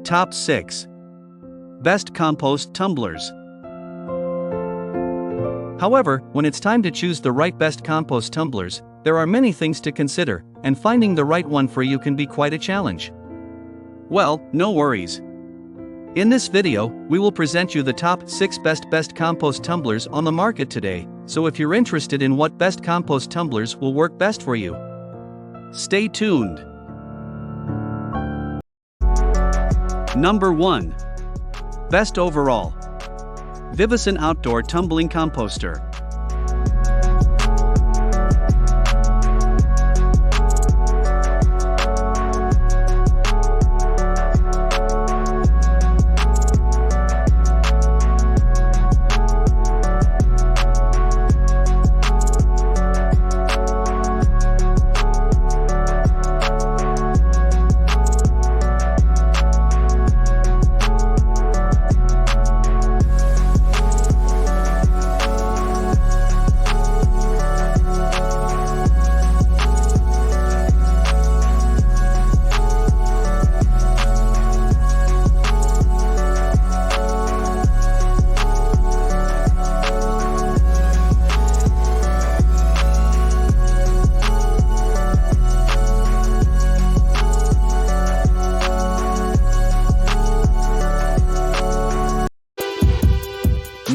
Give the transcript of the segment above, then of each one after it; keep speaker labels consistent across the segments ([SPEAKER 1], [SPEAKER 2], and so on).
[SPEAKER 1] Top 6. Best Compost Tumblers. However, when it's time to choose the right best compost tumblers, there are many things to consider, and finding the right one for you can be quite a challenge. Well, no worries. In this video, we will present you the top 6 best compost tumblers on the market today, so if you're interested in what best compost tumblers will work best for you, stay tuned. Number 1. Best Overall. Vivison Outdoor Tumbling Composter.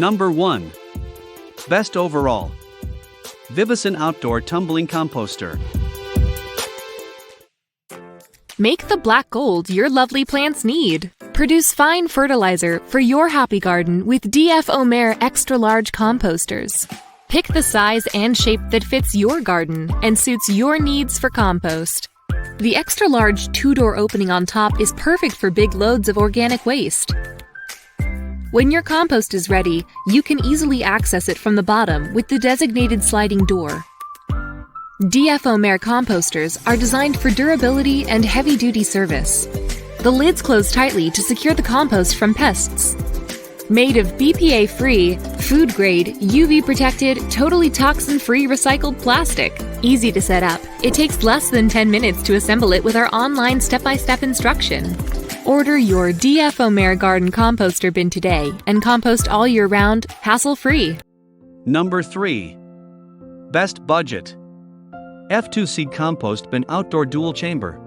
[SPEAKER 1] Number 1. Best Overall. Vivison Outdoor Tumbling Composter.
[SPEAKER 2] Make the black gold your lovely plants need. Produce fine fertilizer for your happy garden with DF Extra Large Composters. Pick the size and shape that fits your garden and suits your needs for compost. The extra large 2-door opening on top is perfect for big loads of organic waste. When your compost is ready, you can easily access it from the bottom with the designated sliding door. DF composters are designed for durability and heavy-duty service. The lids close tightly to secure the compost from pests. Made of BPA-free, food-grade, UV-protected, totally toxin-free recycled plastic. Easy to set up. It takes less than 10 minutes to assemble it with our online step-by-step instruction. Order your DF Garden Composter Bin today and compost all year round, hassle-free.
[SPEAKER 1] Number 3. Best Budget. F2 Seed Compost Bin Outdoor Dual Chamber.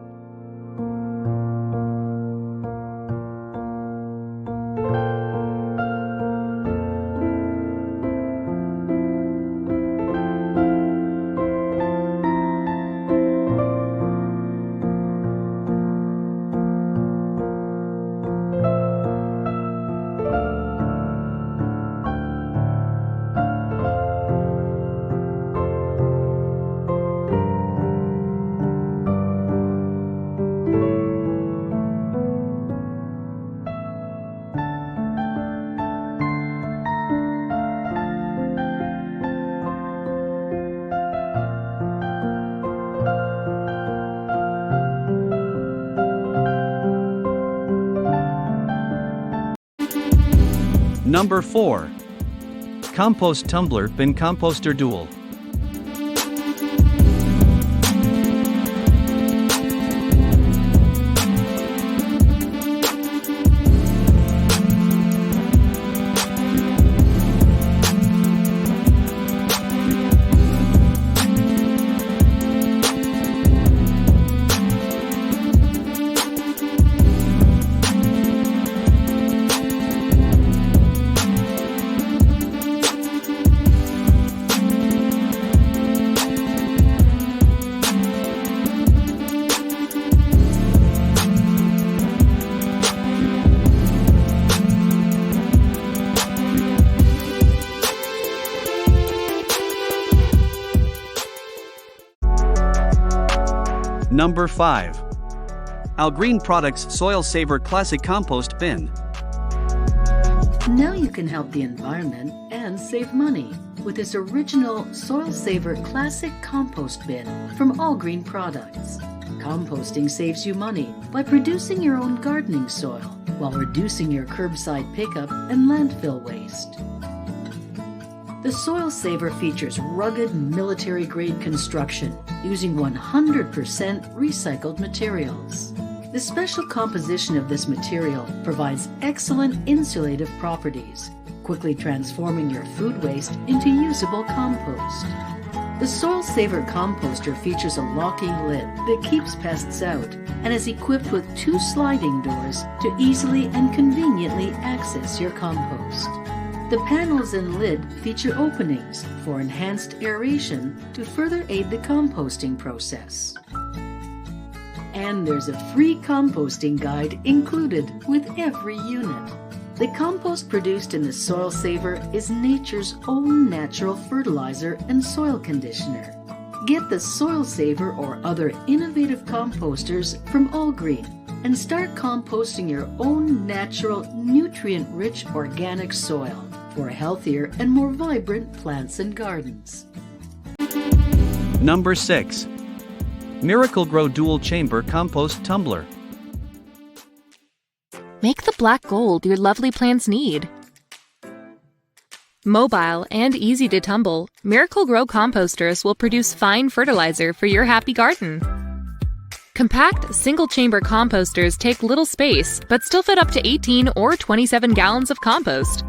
[SPEAKER 1] Number 4. Compost Tumbler Bin Composter Dual. Number 5. Algreen Products Soil Saver Classic Compost Bin.
[SPEAKER 3] Now you can help the environment and save money with this original Soil Saver Classic Compost Bin from Algreen Products. Composting saves you money by producing your own gardening soil while reducing your curbside pickup and landfill waste. The Soil Saver features rugged military-grade construction using 100% recycled materials. The special composition of this material provides excellent insulative properties, quickly transforming your food waste into usable compost. The Soil Saver composter features a locking lid that keeps pests out and is equipped with 2 sliding doors to easily and conveniently access your compost. The panels and lid feature openings for enhanced aeration to further aid the composting process. And there's a free composting guide included with every unit. The compost produced in the Soil Saver is nature's own natural fertilizer and soil conditioner. Get the Soil Saver or other innovative composters from Allgreen and start composting your own natural, nutrient-rich organic soil for healthier and more vibrant plants and gardens.
[SPEAKER 1] Number 6. Miracle Grow Dual Chamber Compost Tumbler.
[SPEAKER 2] Make the black gold your lovely plants need. Mobile and easy to tumble, Miracle Grow composters will produce fine fertilizer for your happy garden. Compact, single-chamber composters take little space, but still fit up to 18 or 27 gallons of compost.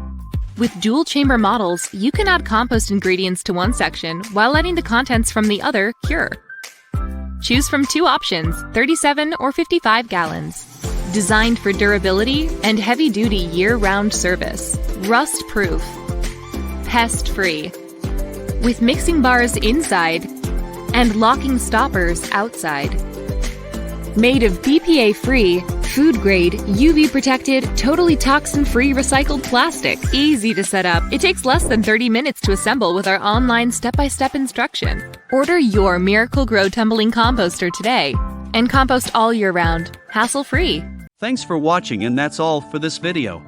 [SPEAKER 2] With dual-chamber models, you can add compost ingredients to one section while letting the contents from the other cure. Choose from 2 options, 37 or 55 gallons. Designed for durability and heavy-duty year-round service. Rust-proof. Pest-free. With mixing bars inside and locking stoppers outside. Made of BPA-free, food-grade, UV-protected, totally toxin-free recycled plastic. Easy to set up. It takes less than 30 minutes to assemble with our online step-by-step instruction. Order your Miracle Grow tumbling composter today and compost all year round, hassle-free.
[SPEAKER 1] Thanks for watching, and that's all for this video.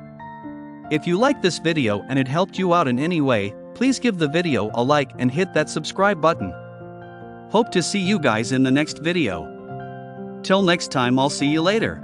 [SPEAKER 1] If you liked this video and it helped you out in any way, please give the video a like and hit that subscribe button. Hope to see you guys in the next video. Till next time, I'll see you later.